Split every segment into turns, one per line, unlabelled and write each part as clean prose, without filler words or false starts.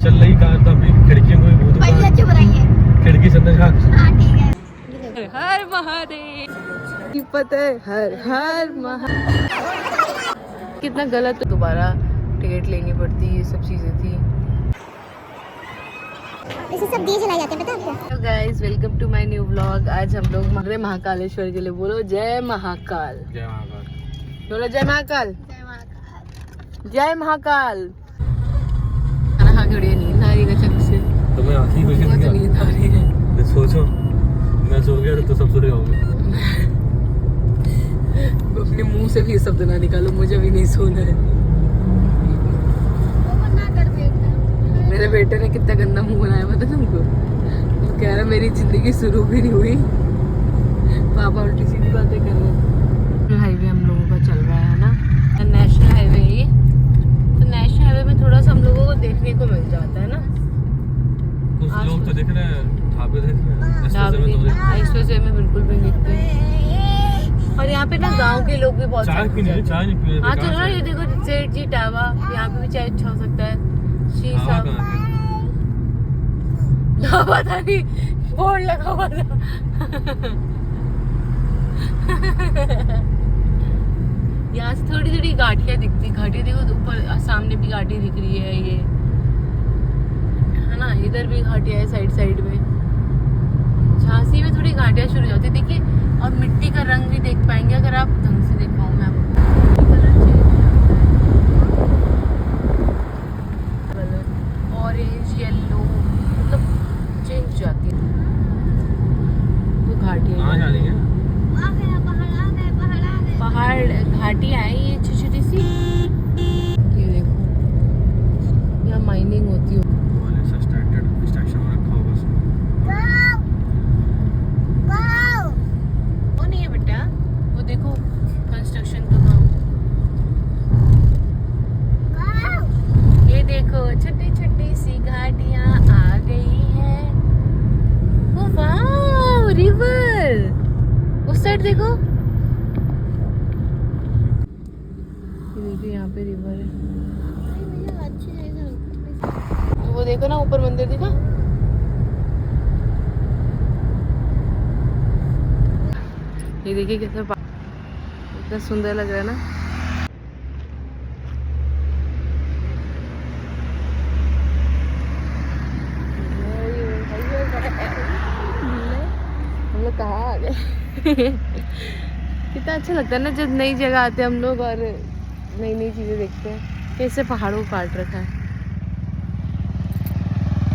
चल रही कार तो अभी खिड़कियों को भी बहुत खिड़की से अंदर
हर महादेव पता है हर हर महादेव कितना गलत है। दोबारा टिकट लेनी पड़ती ये सब चीजें थी।
इसे सब दिए जलाए जाते हैं पता है आपको।
Hello guys, welcome to my new vlog. आज हम लोग मगरे महाकालेश्वर के लिए बोलो जय महाकाल।
जय महाकाल
बोलो जय महाकाल। जय महाकाल। खाना खा के बढ़िया नींद आ रही है चक से।
तो मैं आखिरी क्वेश्चन
मुझे तो नींद आ रही है।
सोचो मैं सो गया तो सब सो रहे होंगे।
अपने मुंह से भी ये शब्द ना निकालो, मुझे भी नहीं सोना है। मेरे बेटे ने कितना गंदा मुंह बनाया पता तुमको। वो कह रहा मेरी जिंदगी शुरू भी नहीं हुई, पापा उल्टी सीधी बातें कर रहे। हाईवे हम लोगों का चल रहा है ना, नेशनल हाईवे ये। तो नेशनल हाईवे में थोड़ा सा हम लोगों को देखने को मिल जाता है ना।
कुछ लोग तो देख रहे हैं, ढाबे देख रहे हैं,
एक्सप्रेसवे में बिल्कुल भी दिखते हैं। और यहाँ पे ना गांव के लोग भी बहुत
चाय पीने चाय नहीं पीने।
हाँ चलो ना, ये देखो सेठ जी ढाबा, यहाँ पे भी चाय अच्छा हो सकता है। पता नहीं बोर्ड लगा हुआ था। यहाँ से थोड़ी थोड़ी घाटियाँ दिखती, घाटियाँ देखो ऊपर सामने भी घाटी दिख रही है ये, है ना। इधर भी घाटियाँ है साइड साइड में। झांसी में थोड़ी घाटियाँ शुरू हो जाती है देखिए। और मिट्टी का रंग भी देख पाएंगे अगर आप ढंग से देख पाऊँ मैं आपको। कलर चेंज हो जाता है, ऑरेंज येलो मतलब चेंज जाती है। वो घाटियाँ पहाड़ घाटियाँ है ये छोटी छोटी सी। ये देखो यहाँ माइनिंग होती है। वो नहीं है बेटा, वो देखो कंस्ट्रक्शन का काम। ये देखो छोटी छोटी सी घाटियाँ आ गई हैं। ओ वाव, रिवर उस साइड देखो। यहाँ पे रिवर है। वो देखो ना ऊपर मंदिर दिखा। ये देखिए कैसे इतना सुंदर लग रहा है ना। हम लोग कहाँ आ गए। कितना अच्छा लगता है ना जब नई जगह आते हैं हम लोग और नई नई चीज़ें देखते हैं। कैसे पहाड़ों को काट रखा है,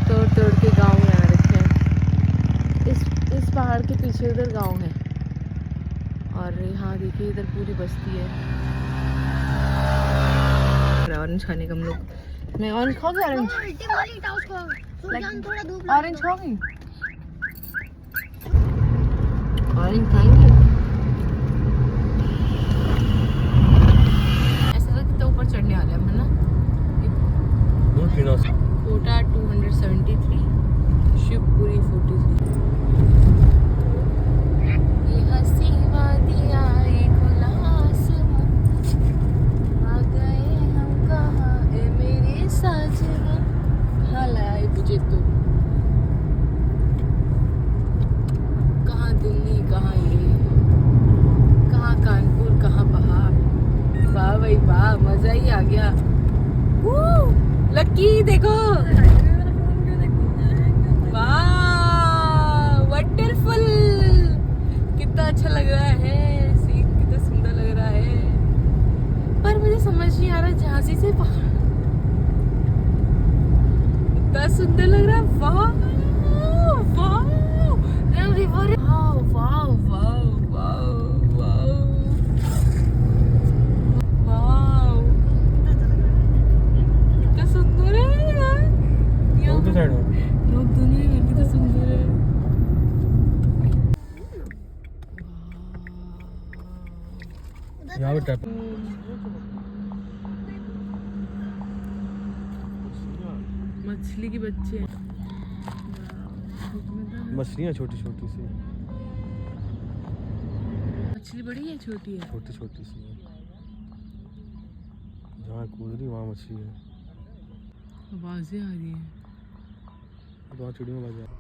तोड़ तोड़ के गांव में आ रखे हैं। इस पहाड़ के पीछे उधर गांव है और यहाँ देखिए इधर पूरी बस्ती है। ऑरेंज खाने का हम लोग। मैं ऑरेंज खाओगे? Orange orange खाओगी? ऑरेंज खाएंगे? चढ़ने वाले हम है ना। कोटा 273, शिवपुरी 43। ये हंसी वादियाँ एक उल्लास आ गए हम कहाँ ए मेरे साजना। कहाँ लाए तुझे तो, कहाँ दिल्ली कहाँ ये, कहाँ कानपुर कहाँ पहाड़। वाह भाई वाह, मजा ही आ गया। लकी देखो, वाह वंडरफुल, कितना अच्छा लग रहा है सीन, कितना सुंदर लग रहा है। पर मुझे समझ नहीं आ रहा झांसी से पहाड़ इतना सुंदर लग रहा है। वाह वाह रिवर, वाह वाह वाह वाह लोग दुनिया में कितना सुंदर है।
यहाँ पे
मछली के बच्चे हैं।
मछलियाँ छोटी छोटी सी।
मछली बड़ी है छोटी है?
छोटी छोटी सी है। जहाँ कूद रही वहाँ मछली है।
आवाजें आ रही है।
बहुत चिड़ियों बाजार।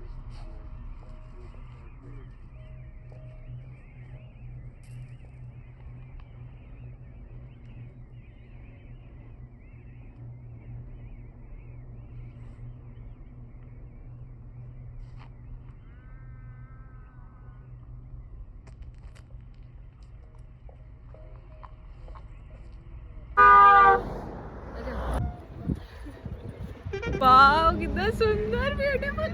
वाह कितना सुंदर ब्यूटीफुल।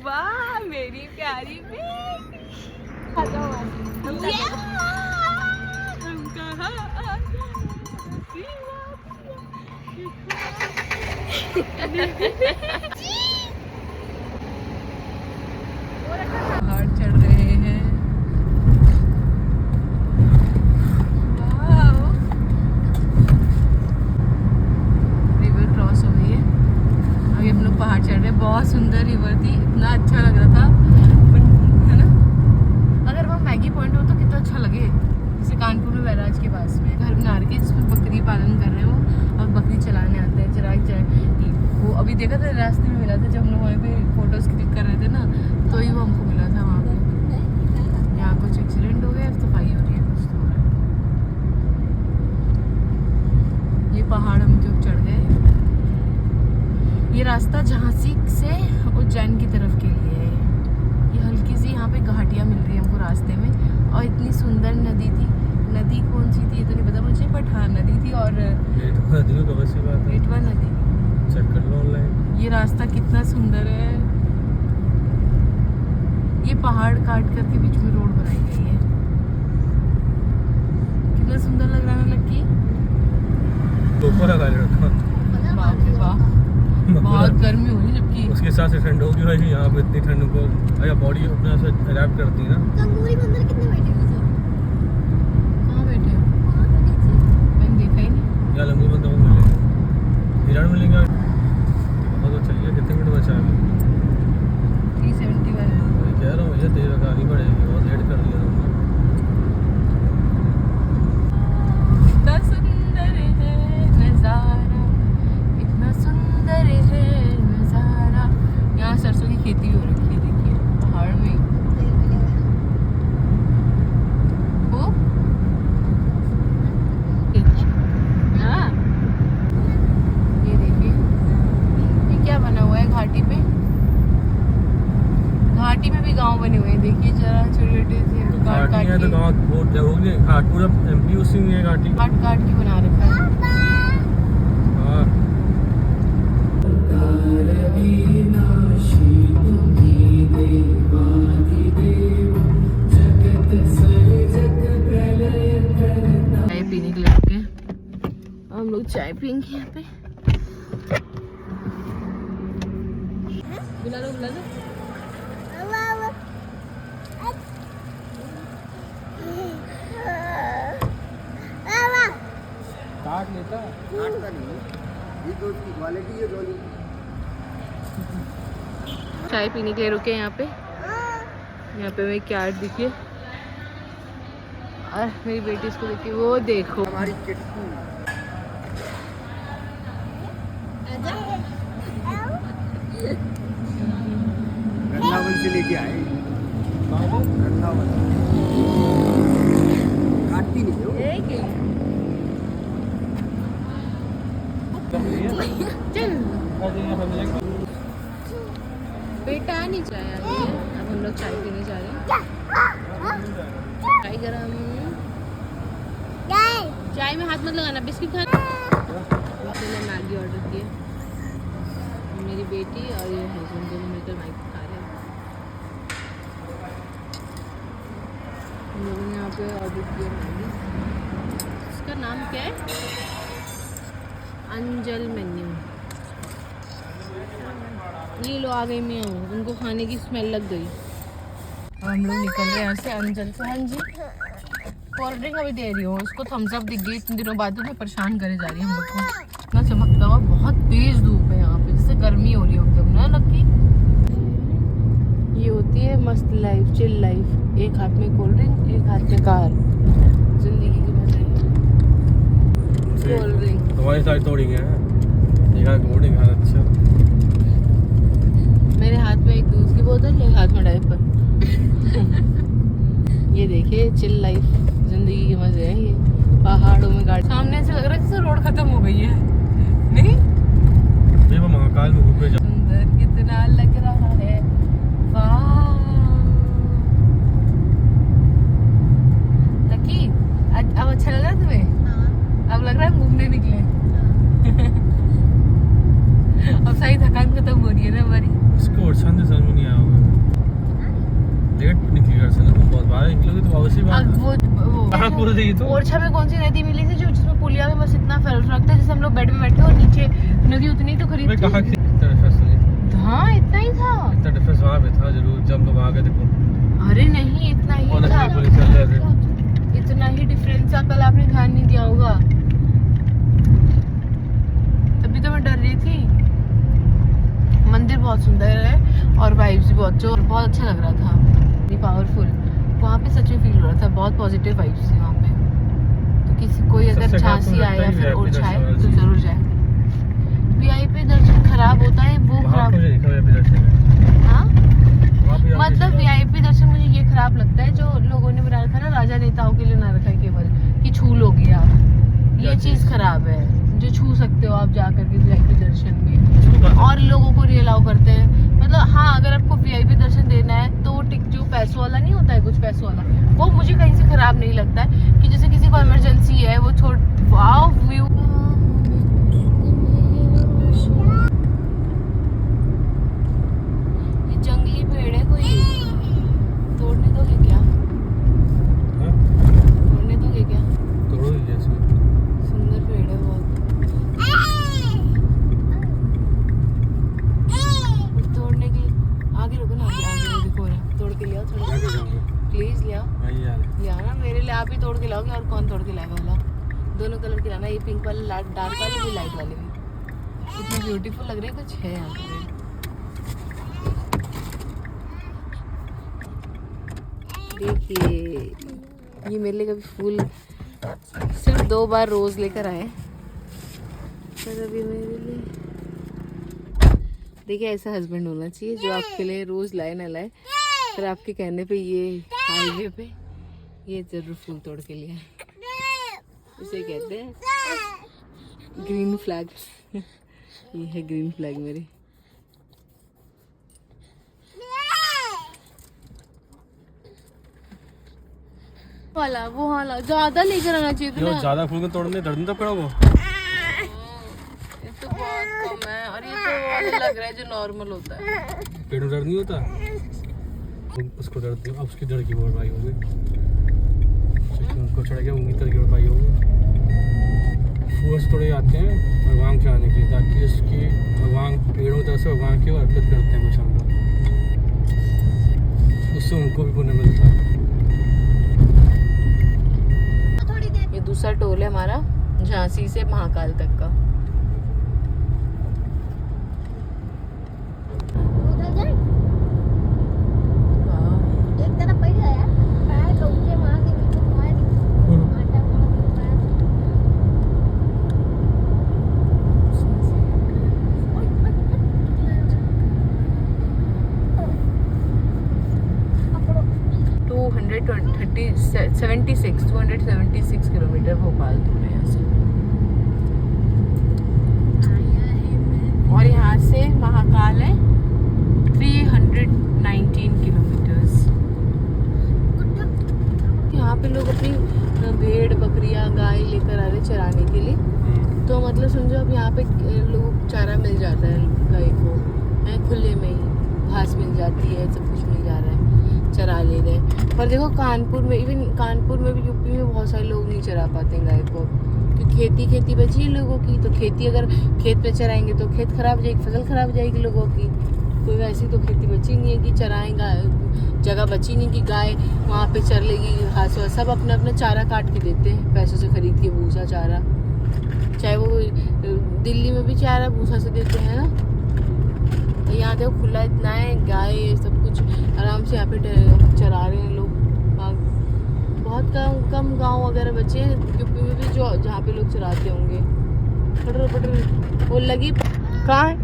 वाह मेरी प्यारी बेटी। हम कहाँ आ पहाड़ चढ़ रहे हैं। रिवर क्रॉस हो गई है, अभी हम लोग पहाड़ चढ़ रहे हैं। बहुत सुंदर रिवर थी, इतना अच्छा लग रहा था, है ना। अगर वहाँ मैगी पॉइंट हो तो कितना अच्छा लगे। जैसे कानपुर में बैराज के पास में घर बना रखे जिसमें बकरी पालन कर रहे हैं वो, और बकरी चलाने आते हैं वो अभी देखा था, रास्ते में मिला था जब हम लोग वहाँ पे फोटोज क्लिक कर रहे थे ना, तो ही वो हमको मिला था वहाँ पे। यहाँ कुछ एक्सीडेंट हो गया, सफाई हो रही है कुछ तो। ये पहाड़ हम जो चढ़ गए, ये रास्ता झांसी से उज्जैन की तरफ के लिए है। ये हल्की सी यहाँ पे घाटियाँ मिल रही है हमको रास्ते में, और इतनी सुंदर नदी थी। नदी कौन सी थी ये तो नहीं पता मुझे, बट हाँ नदी थी। और बेटवा नदी,
चेक कर लो ऑनलाइन।
ये रास्ता कितना सुंदर है। ये पहाड़ काट करके बीच में रोड बनाई गई है, कितना सुंदर लग रहा है। लक्की बाप रे बाप, बहुत गर्मी हो रही है, जबकि
उसके साथ से ठंड होगी भाई। यहाँ पे इतनी ठंड को अरे बॉडी अपने से अडैप्ट करती है ना।
गंगोरी मंदिर कितने बैठे हुए थे?
कहाँ बैठे हो? मैंने देखा ही नहीं।
यहाँ लंबी बंदों को मिलेंगे, हिरण मिलेंगे। तो चलिए कितने मिनट बचा है?
371।
वही कह रहा हूँ भैया, तेज रखानी पड़ेगी, बहुत लेट कर दिया तुमने।
कितना सुंदर है नज़ारा, इतना सुंदर है नज़ारा। यहाँ सरसों की खेती हो रखी है, देखिए पहाड़ में वो। हाँ ये देखिए, ये क्या बना हुआ है घाटी पे। घाटी में भी गांव बने हुए हैं, देखिए जरा छोटे छोटे से काट काट
है तो
के,
गाँव बहुत होगी। घाट पूरा एमपी उसी में है घाटी।
काट काट के बना रखा है।
हाँ
चाय पीने के लिए रुके हैं। हम लोग चाय पियेंगे यहाँ पे। बुला लो बुला लो।
काट लेता, काटता नहीं, ये तो उसकी क्वालिटी है जोली।
चाय पीने के लिए रुके हैं यहाँ पे। यहाँ पे मेरी कैट दिखिए, और मेरी बेटी इसको देखिए, वो देखो
हमारी किट्टू वृंदावन से लेके आए। वृंदावन काटती नहीं हो।
चल बेटा नहीं चाय आ गई है। अब हम लोग चाय पीने जा रहे हैं। चाय गरम, चाय में हाथ मत लगाना। बिस्किट खाना। मैंने मैगी ऑर्डर किया, मेरी बेटी और ये हस्बैंड दोनों मिलकर मैगी खा रहे हैं। हम लोगों ने यहाँ पे ऑर्डर किया मैगी। इसका नाम क्या है? अंजल मेन्यू। ये लो आ गई मैं हूँ, उनको खाने की स्मेल लग गई। अब हम लोग निकल रहे हैं यहाँ से अंजल से। हाँ जी, कोल्ड ड्रिंक अभी दे रही हूँ उसको। थम्स अप दिख गई इतने दिनों बाद, तो मैं परेशान करे जा रही है हम लोग को। इतना चमकता हुआ, बहुत तेज धूप है यहाँ पे, जैसे गर्मी हो रही है एकदम ना लक्की। ये होती है मस्त लाइफ, चिल लाइफ। एक हाथ में कोल्ड ड्रिंक, एक हाथ में कार। जिंदगी की मजा है। कोल्ड ड्रिंक
तुम्हारी साइड तोड़ी है, एक हाथ कोल्ड ड्रिंक। अच्छा
मेरे हाथ उधर ले हाथ में डायपर। ये देखिए चिल लाइफ, जिंदगी के मजे हैं ये। पहाड़ों में गाड़ी, सामने से लग रहा है जैसे रोड खत्म हो गई है, नहीं?
ये वो महाकाल में ऊपर जा।
सुंदर कितना लग रहा है, वाह। लकी, अब अच्छा लग रहा है तुम्हें?
हाँ
अब लग रहा है घूमने निकले। अब सही थकान खत्म हो रही है ना हमारी।
इसको और शांति समझ में नहीं आया होगा। लेट निकली घर से ना, तुम बहुत बाहर निकलोगे तो वापस ही बात।
अब वो
कहाँ पूरी थी तो?
ओरछा में कौन सी नदी मिली थी जो जिसमें पुलिया में बस इतना फर्क था, जैसे हम लोग बेड में बैठे और नीचे नदी उतनी तो खरीद
मैं कहाँ
थी।
की इतना डिफरेंस नहीं,
हाँ इतना ही था।
इतना डिफरेंस वहाँ पे था जरूर जब हम लोग वहाँ गए देखो।
अरे नहीं इतना ही
और
था,
पुलिस चल रहे थे।
इतना ही डिफरेंस था। कल आपने ध्यान नहीं दिया होगा, तभी तो मैं डर रही थी। मंदिर बहुत सुंदर है और वाइब्स भी बहुत अच्छा लग रहा था, पावरफुल। वहाँ पे सच में फील हो रहा था, बहुत पॉजिटिव वाइब्स थी वहाँ पे। तो किसी कोई अगर
सबसे
झांसी
खास
आए या फिर
VIP
ओरछा आए
दर्शन
तो जरूर जाए। वीआईपी दर्शन खराब होता है वो
वहाँ
खराब।
पे मुझे देखा VIP दर्शन।
हाँ
वहाँ पे जाके
मतलब
देखा।
वीआईपी दर्शन मुझे ये खराब लगता है जो लोगों ने बना रखा है ना, राजा नेताओं के लिए ना रखा है केवल कि छू लोगे आप, ये चीज खराब है। जो छू सकते हो आप जाकर के वीआईपी दर्शन में, और लोगों को रिअलाउ करते हैं। मतलब हाँ अगर आपको वीआईपी दर्शन देना है तो वो जो पैसों वाला नहीं होता है, कुछ पैसों वाला, वो मुझे कहीं से खराब नहीं लगता है। कि जैसे किसी को इमरजेंसी है वो छोड़, वाओ व्यू। ये जंगली पेड़ है, कोई तोड़ने दोगे क्या?
हाँ?
तोड़ने दोगे क्या?
तोड़ो ही जैसे।
सुंदर पेड़ है बहुत। तोड़ने के लिए आगे रुको ना, आगे देखो रहा, तोड़ के ले आओ थोड़ा,
आगे जाऊँगा।
प्लीज ले आओ।
मैं ही यार।
ले आओ ना, मेरे लिए आप ही तोड़ के लाओगे, और कौन तोड़ के लाएगा वाला? दोनों कलर के लाना, ये पिंक वाले, डार्क वाले भी, लाइट वाले भी। इतने ब्यूटीफुल लग रहे हैं, कुछ है यहाँ पे। देखिए ये मेरे लिए कभी फूल सिर्फ 2 बार रोज लेकर आए, पर अभी मेरे लिए देखिए ऐसा हस्बैंड होना चाहिए जो आपके लिए रोज लाए ना लाए, पर आपके कहने पे ये हाईवे पे ये जरूर फूल तोड़ के लिए आए। इसे कहते हैं ग्रीन फ्लैग। ये है ग्रीन फ्लैग मेरे। वाला वो वाला ज्यादा लेकर आना चाहिए था
जो
ना।
ज्यादा फूल को तोड़ने दर्द तो पड़ा वो।
ये तो बहुत कम है, और ये तो वाला लग रहा है जो नॉर्मल होता है।
पेड़ में दर्द नहीं होता, उसको दर्द, अब उसकी दर्द की भरपाई होगी। उनको चढ़ गया उंगली दर्द की भरपाई होगी। फूल से तोड़े जाते हैं भगवान के आने के लिए, ताकि उसकी भगवान पेड़ों की तरफ से भगवान की अर्पित करते हैं कुछ हम लोग, उससे उनको भी पुण्य मिलता है।
ये दूसरा टोल है हमारा झांसी से महाकाल तक का।
उधर जाए
वाह।
एक तरफ बैठ जा यार, पैर लोग के मार के बीच में मार दे आटा मार के पैर।
टू 276 किलोमीटर भोपाल दूर है यहाँ से, और यहाँ से महाकाल है 319 किलोमीटर्स। यहाँ पे लोग अपनी भेड़ बकरियाँ गाय लेकर आ रहे चराने के लिए, तो मतलब समझो अब यहाँ पे लोगों को चारा मिल जाता है, गाय को है खुले में ही घास मिल जाती है, सब कुछ मिल जा रहा है, चरा ले गए। पर देखो कानपुर में, इवन कानपुर में भी, यूपी में बहुत सारे लोग नहीं चरा पाते गाय को, क्योंकि खेती बची है लोगों की। तो खेती अगर खेत पे चराएंगे तो खेत खराब हो जाएगी, फसल खराब हो जाएगी लोगों की। तो वैसी तो खेती बची नहीं है कि चराएंगा, जगह बची नहीं कि गाय वहाँ पे चर लेगी घास वास। सब अपना अपना चारा काट के देते हैं पैसों से खरीद के, भूसा चारा, चाहे वो दिल्ली में भी चारा भूसा से देते हैं ना। यहाँ देखो खुला इतना है, गाय सब कुछ आराम से यहाँ पे चरा रहे हैं लोग। बहुत कम गांव वगैरह बचे हैं यूपी में भी जो जहाँ पे लोग चराते होंगे। पटर वो लगी कहाँ है?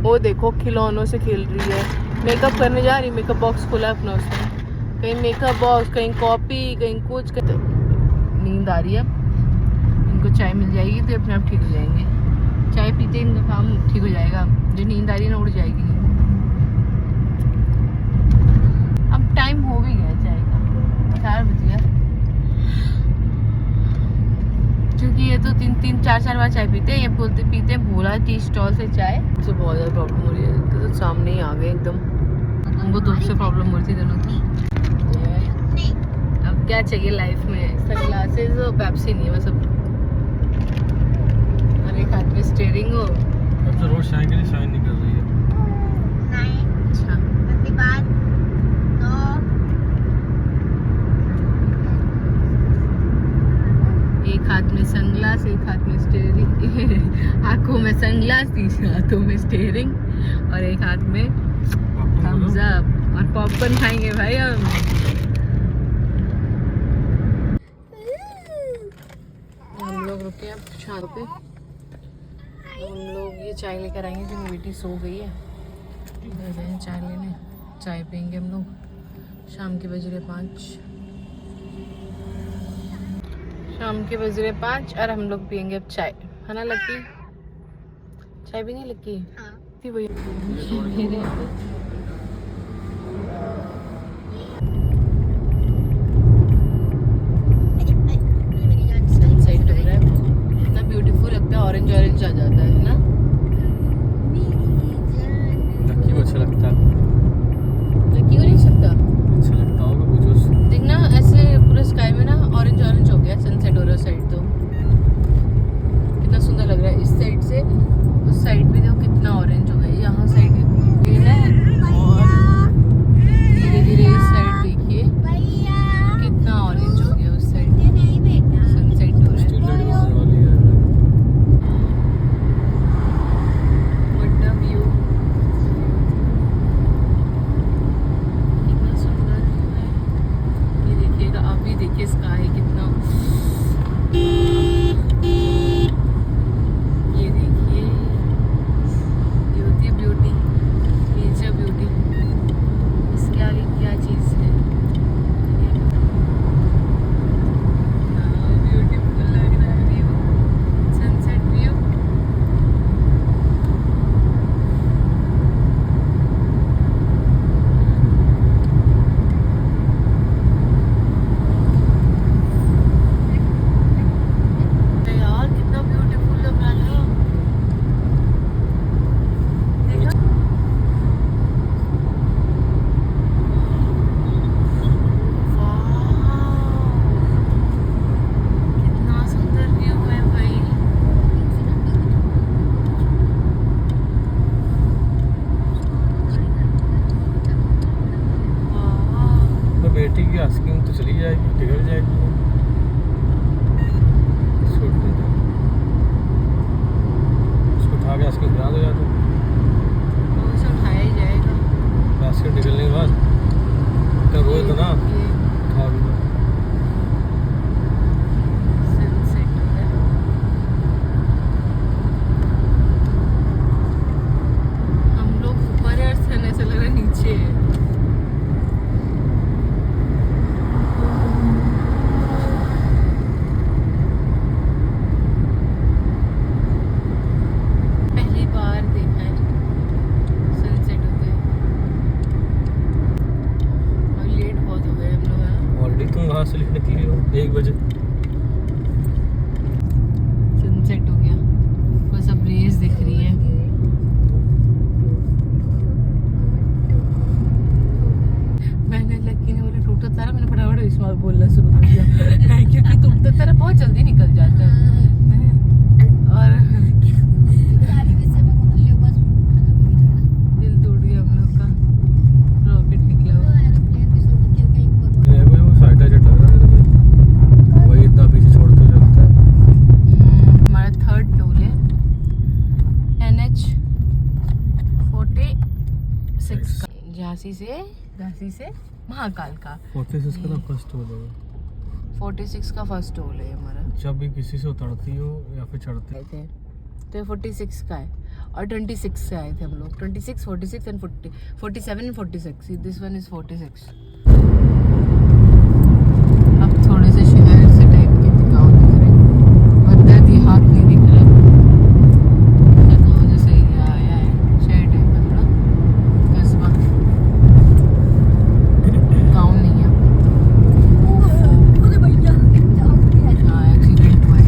वो देखो खिलौनों से खेल रही है, मेकअप करने जा रही, मेकअप बॉक्स खोला है अपना उसने, कहीं मेकअप बॉक्स, कहीं कॉपी, कहीं कुछ, कहीं नींद आ रही है। इनको चाय मिल जाएगी तो अपने आप ठीक हो जाएंगे, चाय पीते इनका काम ठीक हो जाएगा, जो नींद आ रही है ना उड़ जाएगी। अब टाइम हो भी गया चाय का, 4 बज गया, क्योंकि ये तो 3-4 बार चाय पीते हैं, ये बोलते पीते हैं भोला टी स्टॉल से चाय। मुझसे बहुत ज़्यादा प्रॉब्लम हो रही है, तो सामने ही आ गए एकदम, उनको धूप से प्रॉब्लम हो रही थी दोनों को। अब क्या चाहिए लाइफ में, सनग्लासेस और पेप्सी नहीं है बस अब, और एक हाथ में स्टीयरिंग हो।
अब तो रोज शाइन के लिए शाइन नहीं कर रही है।
अच्छा एक हाथ में सनग्लास, एक हाथ में स्टीयरिंग आंखों में सनग्लास, तीसरे हाथों में स्टीयरिंग, और एक हाथ में थम्स अप, और पॉपकॉर्न खाएंगे भाई हम। हम लोग रुके अब छात पे, हम लोग ये चाय लेकर आएंगे क्योंकि बेटी सो गई है, गए हैं चाय लेने, चाय पियेंगे हम लोग। शाम के बज रहे 5, शाम के बज रहे 5 और हम लोग पियेंगे अब चाय, है ना लक्की? चाय भी नहीं लक्की? थी वही सनसेट हो रहा है, कितना ब्यूटीफुल लगता है, ऑरेंज ऑरेंज आ जाता है ना।
लक्की को अच्छा लगता है,
लक्की को नहीं सकता
अच्छा लगता होगा कुछ उस
देखना, ऐसे पूरा स्काई में ना ऑरेंज ऑरेंज हो गया, सनसेट हो रहा है साइड, तो कितना सुंदर लग रहा है। इस साइड से उस साइड भी देखो कितना ऑरेंज हो गया, यहाँ साइड ये है, और धीरे धीरे इस साइड देखिए कितना ऑरेंज हो गया, उस साइड सनसेट हो रहा है।
स्टील लड़ी होने वाली है।
What a view, कितना सुंदर व्यू है। ये देखिएगा, अभी देखिए स्काई कितना, ये देखिए, ये होती है ब्यूटी, नेचर ब्यूटी, इसके आगे क्या चीज़ है। ब्यूटीफुल लग रहा है व्यू, सनसेट व्यू। यार कितना ब्यूटीफुल लग रहा है, देखा? कितना सुंदर व्यू है भाई।
तो बेटी की आइसक्रीम तो चली जाएगी, पिघल जाएगी, छोड़ दे दो। उसको उठा के आइसक्रीम बना दो या तो
उसे उठाया ही जाएगा।
आइसक्रीम निकलने के बाद कल रोए तो ना
ये
उठा भी दो।
सनसेट हो रहा है। हम लोग ऊपर है और सन ऐसा लग रहा है नीचे है। पहली बार देखा है सनसेट होते हुए। और लेट बहुत हो गए हम लोग, है ना?
ऑलरेडी तुम वहाँ से निकली हो 1 बजे।
सनसेट हो गया, बस अब रेस दिख रही है। मैंने लकी ने बोला टूटा तारा, मैंने फटाफट इसमें बोलना शुरू कर दिया क्योंकि टूटता तारा बहुत जल्दी निकल जाता है, और दिल टूट गया हम लोग का, रॉकेट निकला हुआ।
ये वो साइड जेट लग रहा है तो वही इतना पीछे छोड़ते चलता है।
हमारा 3rd टोल है, NH 46 का, झांसी से महाकाल का।
46 का तो फर्स्ट हो जाएगा।
46 का फर्स्ट टोल है हमारा।
जब भी किसी से उतरती हो या फिर चढ़ती
थे तो ये 46 का है, और 26 से आए थे हम लोग, 26, 46 and 40, 47 and 46, this one is 46। अब थोड़े से शहर से टाइप के गाँव दिख रहे हैं, भद्दा देहात नहीं दिख रहा, गाँव जैसे एरिया आया है, शहर टाइप का थोड़ा कस्बा, गाँव नहीं है। हाँ, एक्सीडेंट हुआ है।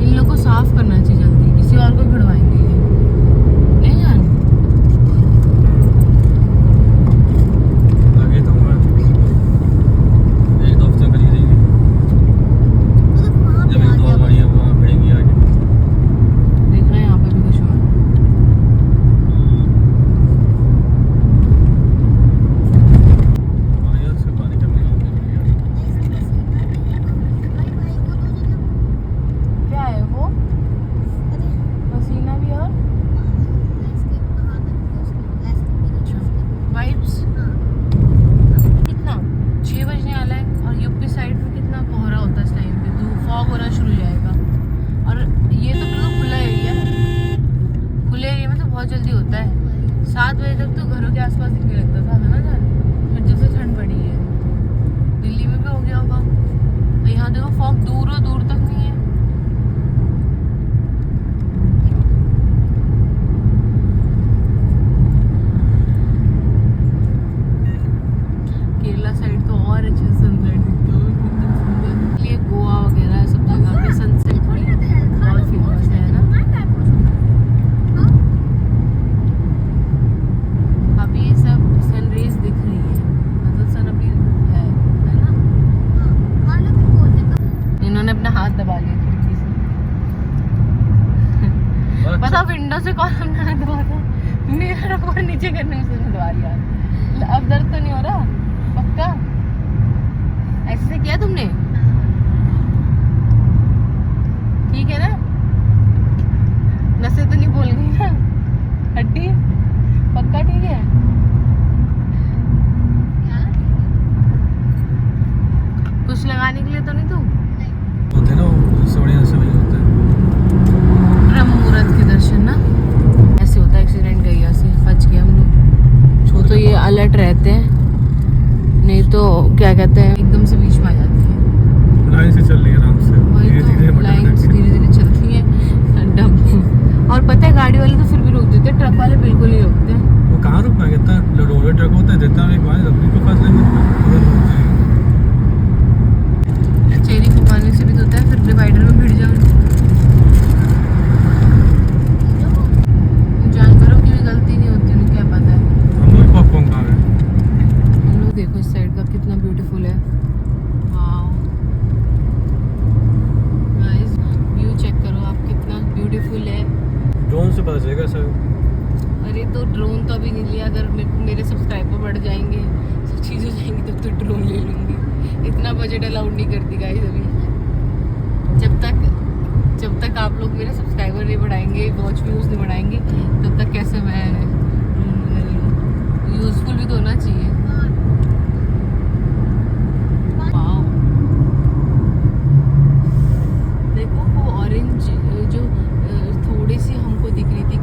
इन लोगों को साफ करना चाहिए जल्दी, किसी और को भिड़वाएंगे ये। नहीं जान
आगे तो मैं एक दो हफ्ते करी रहेंगे, जब एक दो गाड़ियाँ वहाँ भिड़ेंगी आगे।
देख रहे हैं यहाँ पे भी कुछ हुआ।
गाड़ियाँ से पानी कमी होती है।
क्या है वो? पसीना भी और वाइब्स कितना 6 बजने वाला है और यूपी साइड में कितना कोहरा होता है इस टाइम पे, धूप फॉग होना शुरू हो जाएगा। और ये तो बिल्कुल खुला एरिया है, खुले एरिया में तो बहुत जल्दी होता है। 7 बजे तक तो घरों के आसपास दिखने लगता था, है ना जान, फिर जब से ठंड बढ़ी है। दिल्ली में भी हो गया होगा, यहाँ देखो फॉग दूर दूर तक नहीं है। केरला साइड तो और अच्छे सनसेट दिखते हैं, कितना सुंदर। ये गोवा वगैरह सब जगह पे सनसेट भी बहुत फेमस है ना। अभी ये सब सनरेज दिख रही है, मतलब सन अभी है ना। इन्होंने अपना हाथ दबा लिया खिड़की से। पता विंडो से कौन अपना हाथ दबाता, मेरा ऊपर नीचे करने से दबा लिया। अब दर्द तो नहीं हो रहा पक्का? ऐसे से किया तुमने? ठीक है ना? नसें तो नहीं बोल गई ना? हड्डी पक्का ठीक है? कुछ लगाने के लिए तो नहीं तू?
होते ना उससे बढ़िया से वही होता है।
ब्रह्म मुहूर्त के दर्शन ना ऐसे होता है। एक्सीडेंट गैया से बच गए हम लोग। छो तो ये अलर्ट रहते हैं, नहीं तो क्या कहते हैं एकदम से बीच में आ जाती है।
लाइन से चल रही है आराम से,
वही
धीरे-धीरे
तो लाइन से धीरे धीरे चलती है डब। और पता है गाड़ी वाले तो फिर भी रोक देते हैं, ट्रक वाले बिल्कुल नहीं रोकते हैं।
वो कहाँ रुक पाएंगे, इतना लोडेड ट्रक होता है, जितना एक बार अपनी को फंस लेंगे।
चेरी घुमाने से भी तो होता है, फिर डिवाइडर में भिड़ जाओ। जानवरों की भी गलती नहीं होती, उन्हें क्या पता है।
हम लोग पॉपकॉर्न खा रहे हैं।
हम लोग देखो इस साइड का कितना ब्यूटीफुल है। वाओ गाइस, व्यू चेक करो आप, कितना ब्यूटीफुल है।
ड्रोन से पता चलेगा सर।
अरे तो ड्रोन तो अभी नहीं लिया, अगर मेरे सब्सक्राइबर बढ़ जाएंगे, सब चीज़ हो जाएंगी, तब तो ड्रोन ले लूँगी। इतना बजट अलाउड नहीं करती गाइस अभी। जब तक आप लोग मेरे सब्सक्राइबर नहीं बढ़ाएंगे, वॉच व्यूज़ नहीं बढ़ाएंगे, तब तक कैसे मैं यूज़फुल भी तो होना चाहिए। वाओ देखो वो ऑरेंज जो थोड़ी सी हमको दिख रही थी,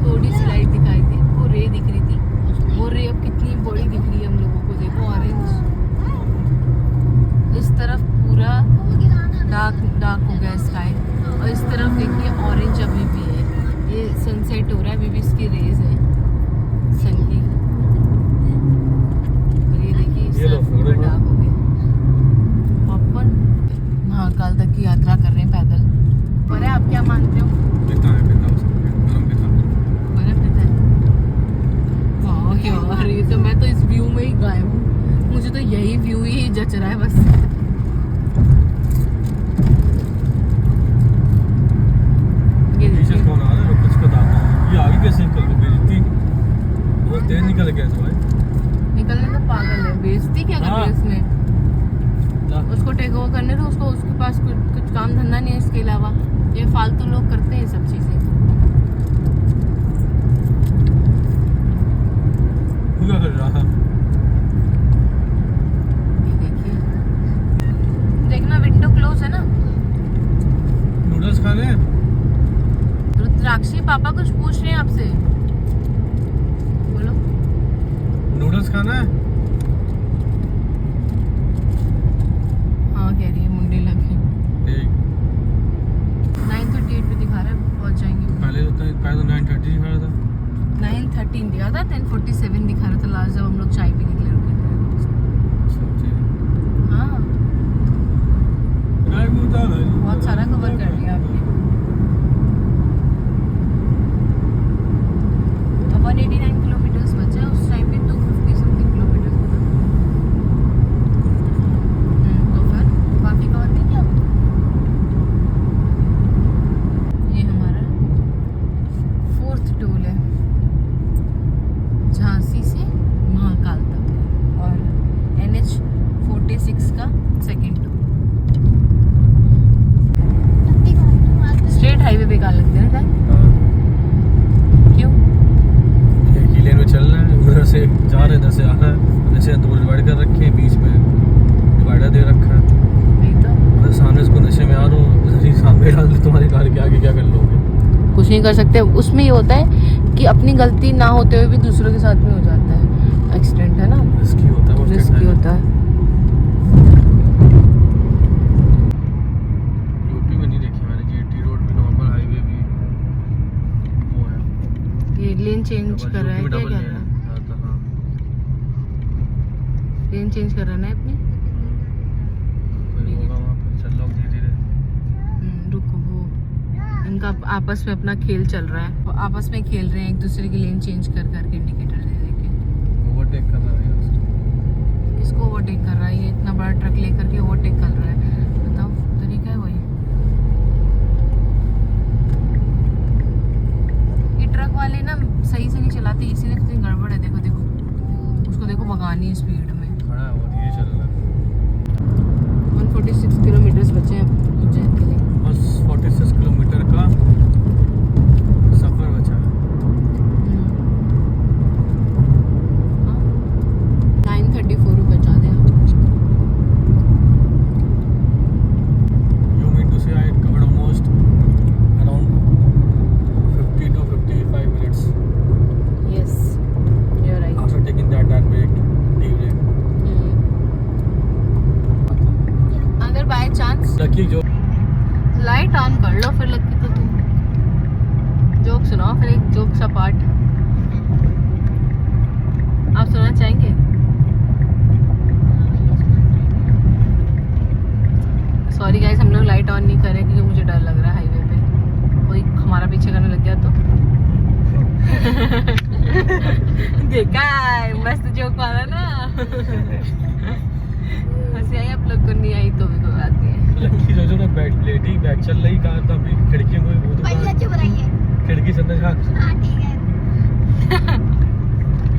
थोड़ी सी लाइट दिखाई थी, वो रे दिख रही थी, वो रे अब कितनी बड़ी दिख रही है हम लोगों को। देखो ऑरेंज, इस तरफ पूरा डार्क हो गया स्काई, और इस तरफ देखिए ऑरेंज अभी भी है। ये सनसेट हो रहा है, अभी भी इसकी रेज है सन की। और ये देखिए इस तरफ पूरा डार्क हो गया। अपन महाकाल तक की यात्रा कर रहे हैं पैदल। पर है, आप क्या मानते हो?
पिता है, पिता हो सकता है, परम पिता।
बर्फ पिता है। वाह यार, ये तो मैं तो इस व्यू में ही गायब हूँ, मुझे तो यही व्यू ही जच रहा है बस।
पीछे कौन आ रहा है, कुछ बताता हूँ। ये आगे कैसे निकल गई बेइज्जती, बहुत तेज निकल गया था भाई।
निकलने तो पागल है, बेइज्जती क्या कर रही है इसमें? उसको टेक ओवर करने दो, उसके पास कुछ काम धंधा नहीं है इसके अलावा। ये फालतू लोग करते हैं सब चीजें।
क्या कर रहा है?
ये देखिए, देखना विंडो क्लोज है ना।
नूडल्स खा रहे हैं।
पापा कुछ पूछ रहे हैं आपसे, बोलो।
नूडल्स खाना है?
हाँ कह रही है मुंडे लगे।
ठीक।
9:38 पे दिखा रहा है, पहुंच जाएंगे।
पहले तो 9:30 दिखा रहा था।
9:13 दिखा था, 10:47 दिखा रहा था लास्ट जब हम लोग चाय पीने के लिए रुके थे। हाँ बहुत सारा कवर कर लिया आपने। अब 189 किलोमीटर्स बचे हैं, उस टाइम पे 250 समथिंग किलोमीटर्स था। तो फिर काफी कवर नहीं किया। ये हमारा 4th टोल है, झांसी से महाकाल तक, और NH46 का 2nd टोल। स्ट्रेट हाईवे बेकार लगते हैं ना? क्यों?
एक ही लेन में चल रहे हैं, उधर से जा रहे हैं, इधर से आ रहा है, जैसे दो डिवाइड कर रखे हैं, बीच में डिवाइडर दे रखा है।
नहीं तो
उधर सामने इसको नशे में आ रहे हो, उधर ही सामने डाल दे तुम्हारी कार के आगे, क्या कर लोगे?
कुछ नहीं कर सकते। उसमें ये होता है कि अपनी गलती ना होते हुए भी दूसरों के साथ में हो जाता है एक्सीडेंट, है ना?
रिस्की होता है, वो
रिस्की होता है।
यूपी में नहीं देखी मैंने, जीटी रोड भी, नॉर्मल हाईवे भी वो है।
ये लेन चेंज कर रहा है, क्या कर रहा है? लेन चेंज कर रहा है ना अपनी।
चल लो धीरे धीरे।
रुको, वो इनका आपस में अपना खेल चल रहा है, वो आपस में खेल रहे हैं, एक दूसरे की लेन चेंज कर करके इंडिकेटर दे दे के।
ओवरटेक कर रहा है उसको।
किसको ओवरटेक कर रहा है? ये इतना बड़ा ट्रक लेकर के ओवरटेक कर रहा है, बताओ तरीका है वही। ये ट्रक वाले ना सही से नहीं चलाते, इसी ने कितनी गड़बड़ है। देखो देखो उसको, देखो भगानी है स्पीड में।
खड़ा है वो, धीरे चल रहा है।
146 किलोमीटर्स बचे हैं उज्जैन के लिए।
बस 46 किलोमीटर का सफर बचा है।
9:34 पे बचा दे।
You mean to say I covered almost around 50 to 55 minutes
yes you are right.
after taking that break, tea break.
अगर बाय चांस
लकी जो
लाइट ऑन कर लो फिर, लकी तो तुम जोक सुनाओ फिर, एक जोक सा पार्ट आप सुनना चाहेंगे? सॉरी गाइस, हम लोग लाइट ऑन नहीं करें क्योंकि मुझे डर लग रहा है हाईवे पे कोई हमारा पीछे करने लग गया तो। देखा है, मस्त जोक वाला ना। हंसी आई आप लोग को? नहीं आई तो भी कोई बात नहीं है।
लकी जो ना बैक चल रही कार था, अभी खिड़कियों को वो तो खिड़की से अंदर झांक।
हाँ ठीक है।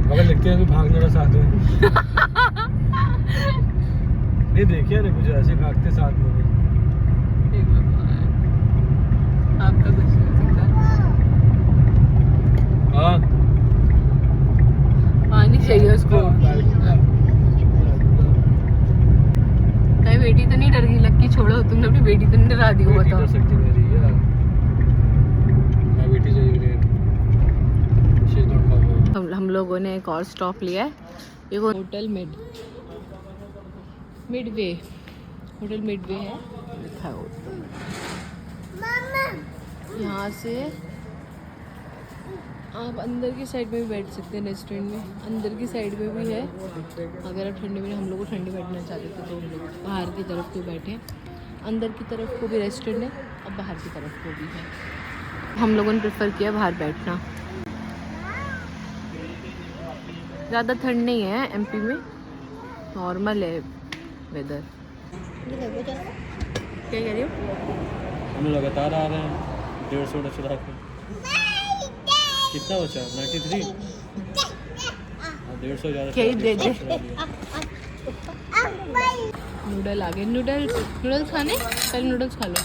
मगर लगती है कि भागने का साथ में नहीं देखिए ना, मुझे ऐसे भागते साथ में।
आपका कुछ नहीं सकता।
हाँ
पानी चाहिए उसको। बेटी तो नहीं डर गई? लक्की छोड़ो, तुमने अपनी बेटी तो नहीं डरा दी? वो बताओ।
डर सकती मेरी यार, मैं बेटी चाहिए।
हम लोगों ने एक और स्टॉप लिया है, ये वो होटल मिडवे होटल मिडवे है लिखा है। यहाँ से आप अंदर की साइड में भी बैठ सकते हैं, रेस्टोरेंट में अंदर की साइड में भी है। अगर आप ठंडे में, हम लोग को ठंडे बैठना चाहते थे तो हम लोग बाहर की तरफ को बैठे। अंदर की तरफ को भी रेस्टोरेंट है और बाहर की तरफ को भी है। हम लोगों ने प्रेफर किया बाहर बैठना। ज़्यादा ठंड नहीं है एमपी में, नॉर्मल है वेदर। क्या कह रही हो?
हम लगातार आ रहे हैं 150 चला के। कितना बचा? 93। 150 ज़्यादा
क्या ही दे दे। नूडल आ गए। नूडल्स खाने? पहले नूडल्स खा लो।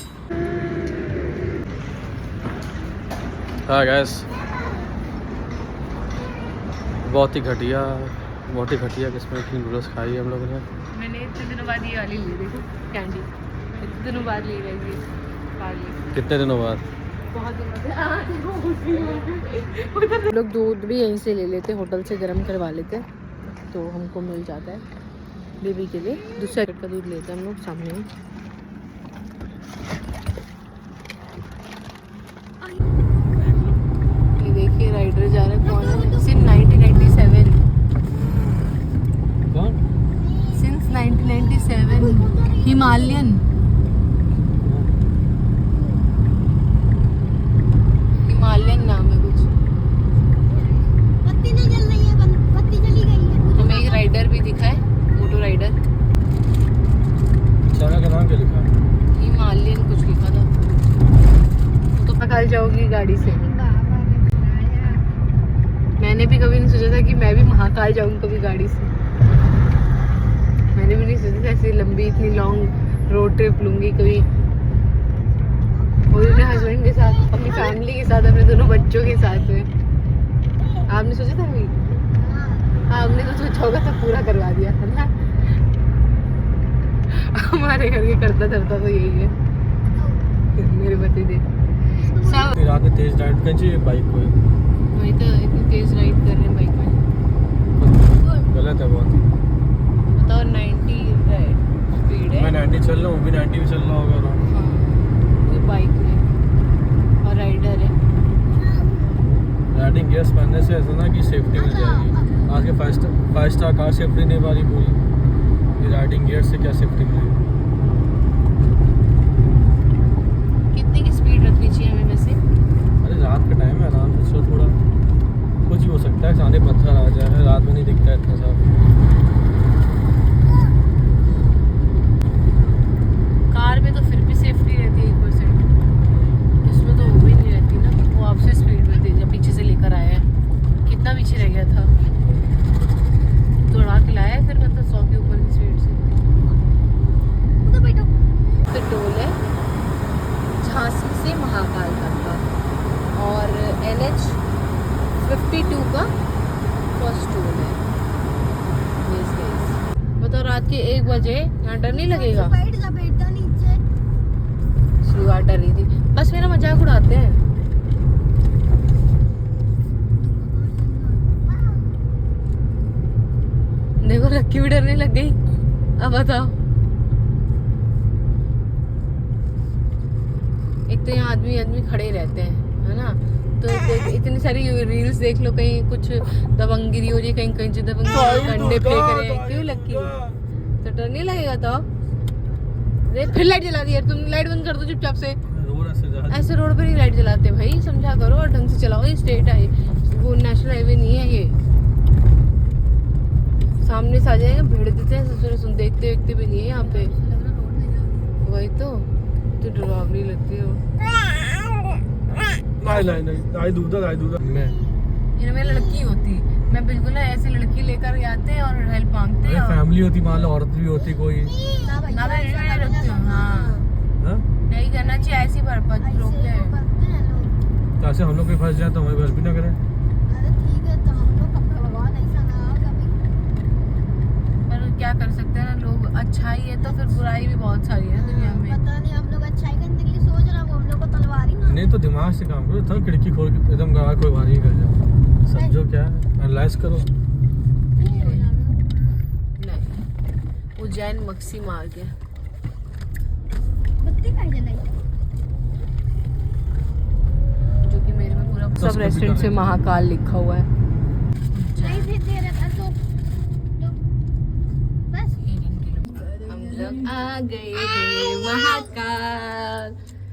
हाँ गैस, बहुत ही घटिया किस्म की नूडल्स खाई हम लोगों ने।
मैंने इतने दिनों बाद ये वाली ली, देखो कैंडी, इतने दिनों बाद ली गई ये पार्ले।
कितने दिनों बाद?
बहुत लोग दूध भी यहीं से ले लेते, होटल से गर्म करवा लेते, तो हमको मिल जाता है बेबी के लिए। दूसरा पैकेट का दूध लेते हैं हम लोग सामने में। ये देखिए राइडर जा रहा है, कौन है? सिंस 1997,
कौन?
सिंस 1997 हिमालयन नाम है कुछ।
बत्ती नहीं जल रही है, बत्ती चली गई है।
हमें एक राइडर भी दिखा है, मोटो राइडर।
चारा का नाम क्या लिखा है?
हिमालयन कुछ लिखा था। तो पकड़ जाओगी गाड़ी से। मैंने भी कभी नहीं सोचा था कि मैं भी महाकाल जाऊंगी कभी गाड़ी से। मैंने भी नहीं सोचा था ऐसी लंबी इतनी लॉन्ग रोड ट्रिप लूंगी कभी, वो भी अपने हस्बैंड के साथ, अपनी फैमिली के साथ, अपने दोनों बच्चों के साथ में। आपने सोचा था अभी? आपने तो सोचा होगा तो पूरा करवा दिया है ना। हमारे घर के करता धरता तो यही है मेरे पति देव सब।
रात में तेज राइड करनी चाहिए बाइक को,
वही तो इतनी तेज राइड कर रहे हैं बाइक में,
गलत है बहुत।
बताओ 90 स्पीड है।
मैं 90 चल रहा हूँ, भी 90 भी चल रहा होगा ना।
हाँ, वो बाइक में और राइडर है।
राइडिंग गियर्स पहनने से ऐसा ना कि सेफ्टी मिल जाएगी। आज के 5 स्टार कार सेफ्टी नहीं पा रही पूरी, ये राइडिंग गियर से क्या सेफ्टी मिलेगी?
कितने की स्पीड रखनी चाहिए हमें वैसे?
अरे रात का टाइम है, आराम से चलो, थोड़ा कुछ ही हो सकता है, सामने पत्थर आ जाए, रात में नहीं दिखता है इतना साफ।
कार में तो फिर भी सेफ्टी रहती है 1%, इसमें तो वो भी नहीं रहती ना। वो आपसे स्पीड में थे जब पीछे से लेकर आया है, कितना पीछे रह गया था, दौड़ा के लाया है फिर मतलब 100 के ऊपर की स्पीड से।
उधर बैठो।
तो टोल है झांसी से महाकाल तक का, और NH 52 का फर्स्ट टोल है। बताओ रात के 1 बजे यहाँ डर नहीं लगेगा?
बैठ जा बेटा नीचे।
शुरुआत डर रही थी, बस मेरा मजाक उड़ाते हैं। देखो लक्की भी डरने लग गई। अब बताओ, एक तो यहाँ आदमी खड़े रहते हैं, है ना, तो इतनी सारी रील्स देख लो, कहीं कुछ दबंगगिरी हो रही है, कहीं कहीं डंडे फेंक रहे हैं, क्यों लक्की? तो डर नहीं लगेगा? तो अरे फिर लाइट जला दी यार, तुम लाइट बंद कर दो चुपचाप से। ऐसे रोड पर ही लाइट जलाते भाई, समझा करो और ढंग से चलाओ। ये स्टेट है, वो नेशनल हाईवे नहीं है। ये सामने से आ जाएगा, भेड़ देते हैं, सुन देखते भी नहीं है यहाँ पे। वही तो डरावनी लगती हो।
नहीं दूधा मैं
इनमें लड़की होती, मैं बिल्कुल ना ऐसे लड़की लेकर आते हैं और हेल्प मांगते हैं।
फैमिली होती, मान लो औरत भी होती कोई
ना मैं नहीं रखती हूँ। हाँ, नहीं करना चाहिए ऐसी रोकते हैं।
तो ऐसे हम लोग भी फंस जाए तो हमें बस भी ना करें।
अरे ठीक है, तो हम लोग कपड़ा भगवान ऐसा ना हो कभी।
पर क्या कर सकते हैं ना, लोग अच्छाई है तो फिर बुराई भी बहुत सारी है दुनिया में।
पता नहीं हम लोग अच्छाई करने के लिए सोच रहे हैं, वो हम लोग को तलवारी ना।
नहीं तो दिमाग से काम करो, थोड़ा खिड़की खोल के एकदम गवा कोई बाहर ही कर जाओ, समझो क्या है, एनालाइज करो।
नहीं, उज्जैन मक्सी मार्ग है।
बत्ती काहे जलाई?
जो कि मेरे में पूरा सब रेस्टोरेंट से महाकाल लिखा हुआ है।
नहीं फिर दे रहा था तो बस।
हम लोग आ गए हैं महाकाल,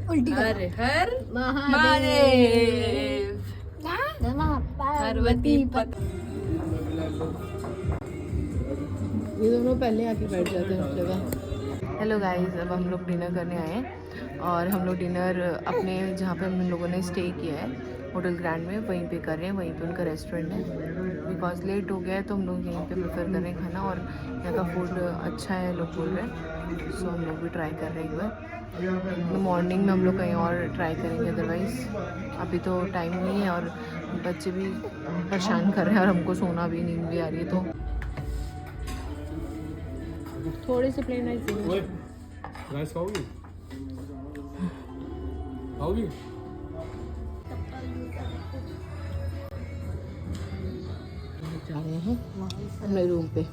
हर हर महादेव, पार्वती पत। ये दोनों पहले आके बैठ जाते हैं उस जगह। हेलो गाइस, अब हम लोग डिनर करने आए हैं और हम लोग डिनर अपने जहाँ पे हम लोगों ने स्टे किया है होटल ग्रैंड में, वहीं पे कर रहे हैं। वहीं पे उनका रेस्टोरेंट है। बिकॉज लेट हो गया है तो हम लोग यहीं पे प्रेफर कर रहे हैं खाना, और यहाँ का फूड अच्छा है लोग बोल रहे हैं, सो हम लोग भी ट्राई कर रहे हैं एक बार। मॉर्निंग में हम लोग कहीं और ट्राई करेंगे, अदरवाइज़ अभी तो टाइम नहीं है और बच्चे भी परेशान कर रहे हैं और हमको सोना भी, नींद भी आ रही है। तो थोड़े से प्लेन राइस
राइस खाओगी? खाओगी?
आ रहे हैं अपने रूम पे।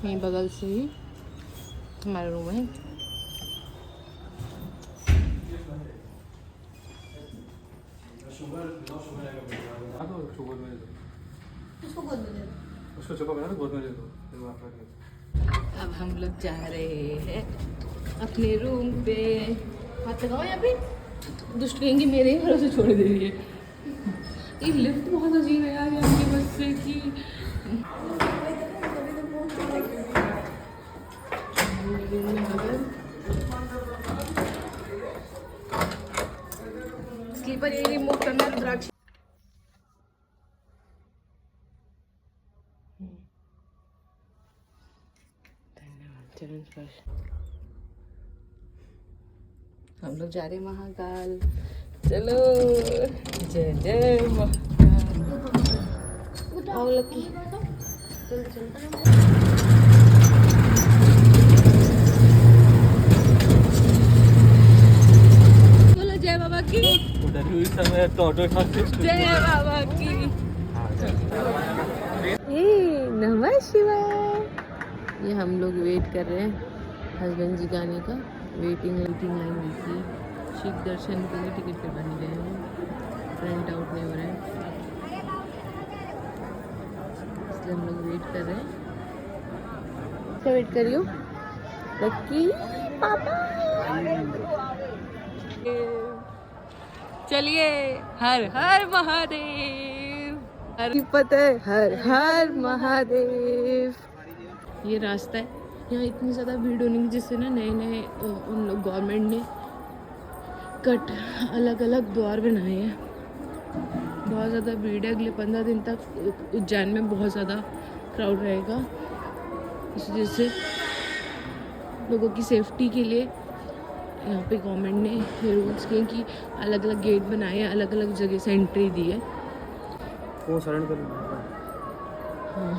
यहीं बगल से ही हमारा रूम है।
उसको चुपा बना गोद में ले दो।
अब हम लोग जा रहे हैं अपने रूम पे। हाथ लगाओ यहाँ पे, दुष्ट कहेंगे मेरे ही भरोसे छोड़ दे रही है। ये लिफ्ट बहुत अजीब है यार यहाँ की बस से की। स्लीपर ये रिमूव करना है रुद्राक्ष। चरण स्पर्श। हम लोग जा रहे हैं महाकाल। चलो जय जय महाकाल। आओ लकी। बोलो जय बाबा की। जय बाबा की। नमः शिवाय। ये हम लोग वेट कर रहे हैं हस्बैंड जी के आने का। वेटिंग लाइन हुई थी। शिव दर्शन के लिए टिकट करवाने गए हैं, प्रिंट आउट नहीं हो रहा है इसलिए हम लोग वेट कर रहे हैं। क्या वेट कर रही हो लक्की पापा? चलिए हर हर महादेव। हर पता है हर हर महादेव। ये रास्ता है, यहाँ इतनी ज़्यादा भीड़ होने की जिससे ना नए नए उन लोग गवर्नमेंट ने कट अलग अलग द्वार बनाए हैं। बहुत ज़्यादा भीड़ है। अगले 15 दिन तक उज्जैन में बहुत ज़्यादा क्राउड रहेगा। इस वजह से लोगों की सेफ्टी के लिए यहाँ पे गवर्नमेंट ने ये रूल्स किए कि अलग अलग गेट बनाए हैं, अलग अलग जगह से एंट्री दी है।
वो शरण कर।
हाँ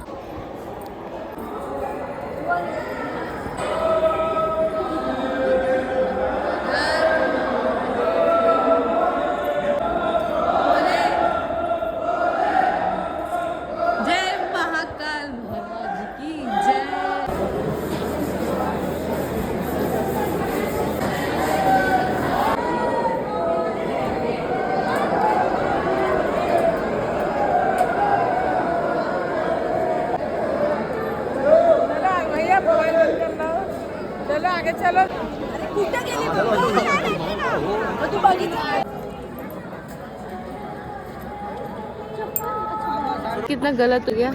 कितना गलत हो गया।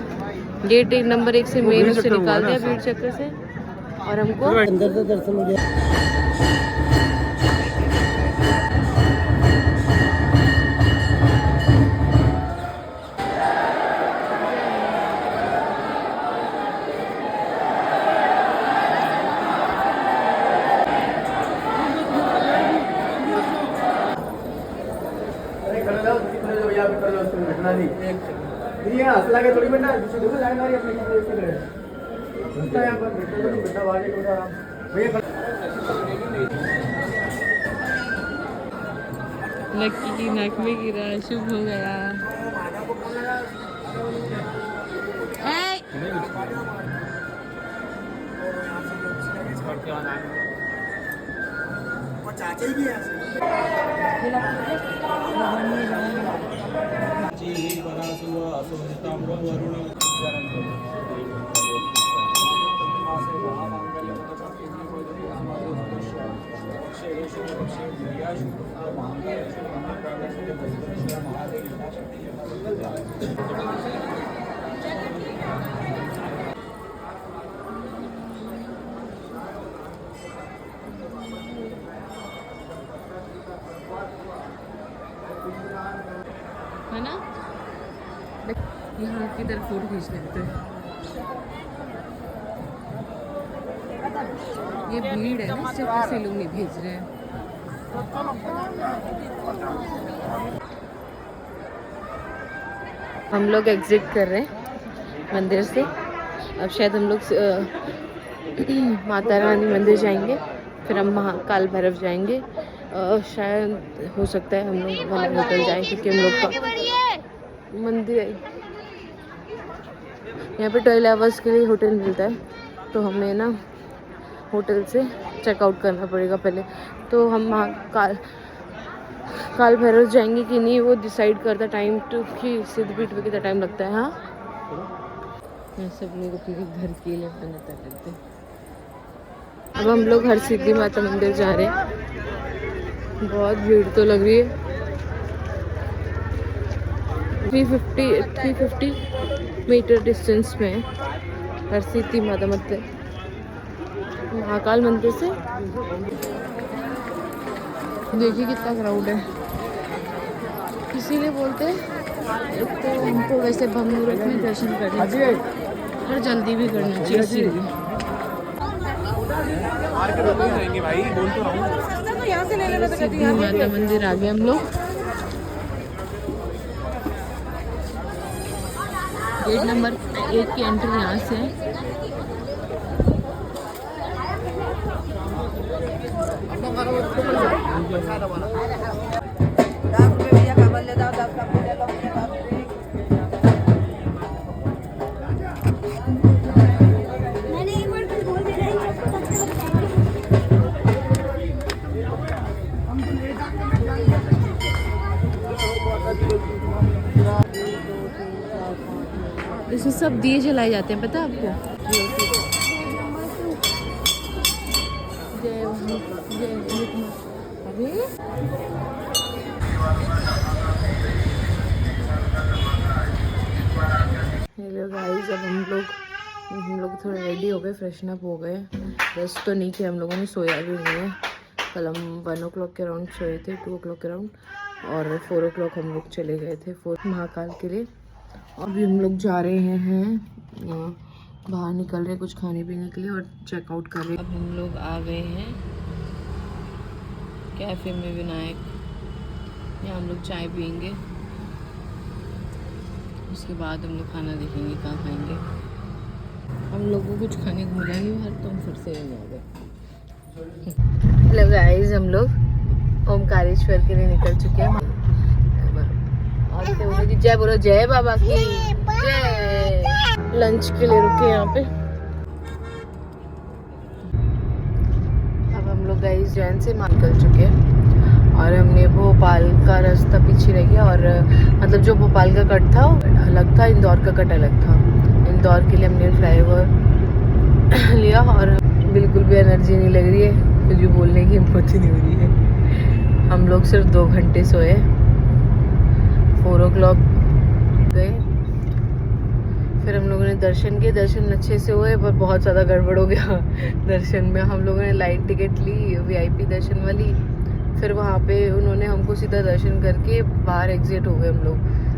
गेट नंबर 1 से मेन से निकाल दिया भीड़ चक्कर से और हमको
अंदर से दर्शन हो गया। थोड़ी बेटा देखो लाइन मारी अपने बेटा वाले भैया
लक्की की नाक में गिरा, शुभ हो गया।
चाचा ही
है ना, यहाँ की तरफ फोटो खींच लेते हैं। ये भीड़ है ना, सिर्फ ऐसे लोग नहीं भेज रहे हैं। हम लोग एग्जिट कर रहे हैं मंदिर से। अब शायद हम लोग माता रानी मंदिर जाएंगे, फिर हम महाकाल भैरव जाएंगे। शायद हो सकता है हम लोग वहाँ होटल जाएं, क्योंकि हम लोग का मंदिर है यहाँ पे 12 आवर्स के लिए होटल मिलता है, तो हमें ना होटल से चेकआउट करना पड़ेगा पहले। तो हम काल भैरव जाएंगे कि नहीं वो डिसाइड करता टाइम टू कि सिद्धपीठ में कितना टाइम लगता है। हाँ, सब लोग अपने घर के लिए बनाता करते हैं। अब हम लोग हर सिद्धि माता मंदिर जा रहे हैं। बहुत भीड़ तो लग रही है। 350 मीटर डिस्टेंस में है हर सिद्धि माता मंदिर महाकाल मंदिर से। देखिए कितना क्राउड है, इसीलिए बोलते हैं एक तो हमको वैसे ब्रह्म-मुहूर्त में दर्शन करना चाहिए और जल्दी भी करना चाहिए, इसीलिए। सिद्धि माता मंदिर आ गए हम लोग। गेट नंबर 1 की एंट्री यहाँ से है। इसमें सब दिए जलाए जाते हैं, पता है आपको? हेलो गाइस, अब हम लोग थोड़े रेडी हो गए, फ्रेशन अप हो गए। रेस्ट तो नहीं किया हम लोगों ने, सोया भी नहीं है। कल हम 1 o'clock के अराउंड सोए थे, 2 o'clock के अराउंड, और 4 o'clock हम लोग चले गए थे महाकाल के लिए। अभी हम लोग जा रहे हैं बाहर, निकल रहे कुछ खाने पीने के लिए और चेकआउट कर रहे हैं। अब हम लोग आ गए हैं कैफे में विनायक, यहाँ हम लोग चाय पियेंगे, उसके बाद हम लोग खाना देखेंगे कहाँ खाएंगे। हम लोग को कुछ खाने को मिला नहीं बाहर, तो हम फिर से यहीं आ गए। हेलो गाइस, हम लोग ओमकारेश्वर के लिए निकल चुके हैं। और जय बोलो, जय बाबा की जय। लंच के लिए रुके यहाँ पे। अब हम लोग गाइस जैन से निकल चुके हैं और हमने भोपाल का रास्ता पीछे रह गया, और मतलब जो भोपाल का कट था अलग था, इंदौर का कट अलग था। इंदौर के लिए हमने फ्लाईओवर लिया और बिल्कुल भी एनर्जी नहीं लग रही है, कुछ भी बोलने की हिम्मत ही नहीं हो रही है। हम लोग सिर्फ 2 घंटे सोए, 4 o'clock गए, फिर हम लोगों ने दर्शन किए। दर्शन अच्छे से हुए, पर बहुत ज़्यादा गड़बड़ हो गया दर्शन में। हम लोगों ने लाइन टिकट ली VIP दर्शन वाली, फिर वहाँ पे उन्होंने हमको सीधा दर्शन करके बाहर एग्जिट हो गए हम लोग।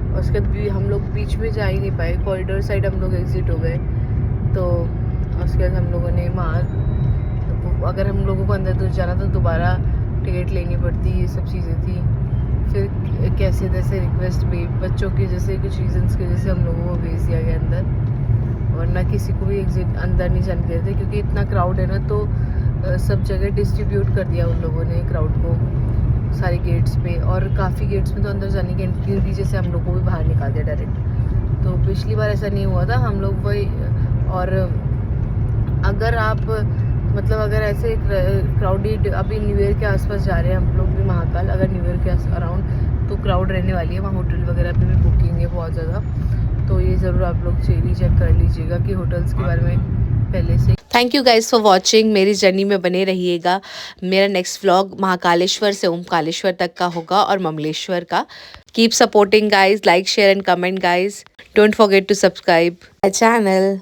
और उसके बाद भी हम लोग बीच में जा ही नहीं पाए, कॉरिडोर साइड हम लोग एग्जिट हो गए। तो उसके बाद हम लोगों ने वहाँ, अगर हम लोगों को अंदर तो जाना तो दोबारा टिकट लेनी पड़ती, ये सब चीज़ें थी। फिर कैसे तैसे रिक्वेस्ट भी, बच्चों के जैसे कुछ रीजंस के जैसे हम लोगों को भेज दिया गया अंदर, वरना किसी को भी एग्जिट अंदर नहीं जाने देते, क्योंकि इतना क्राउड है ना, तो सब जगह डिस्ट्रीब्यूट कर दिया उन लोगों ने क्राउड को सारे गेट्स पे। और काफ़ी गेट्स में तो अंदर जाने की एंट्री होगी, जैसे हम लोग को भी बाहर निकाल दिया डायरेक्ट। तो पिछली बार ऐसा नहीं हुआ था, हम लोग वही। और अगर आप मतलब अगर ऐसे क्राउडेड, अभी न्यू ईयर के आसपास जा रहे हैं हम लोग भी महाकाल, अगर न्यू ईयर के अराउंड तो क्राउड रहने वाली है वहाँ, होटल वगैरह पे भी बुकिंग है बहुत ज़्यादा। तो ये ज़रूर आप लोग चेक कर लीजिएगा कि होटल्स के बारे में पहले से। Thank you guys for watching. मेरी जर्नी में बने रहिएगा। मेरा नेक्स्ट व्लॉग महाकालेश्वर से ओमकारेश्वर तक का होगा और ममलेश्वर का। Keep supporting guys, like share and comment guys. Don't forget to subscribe my channel.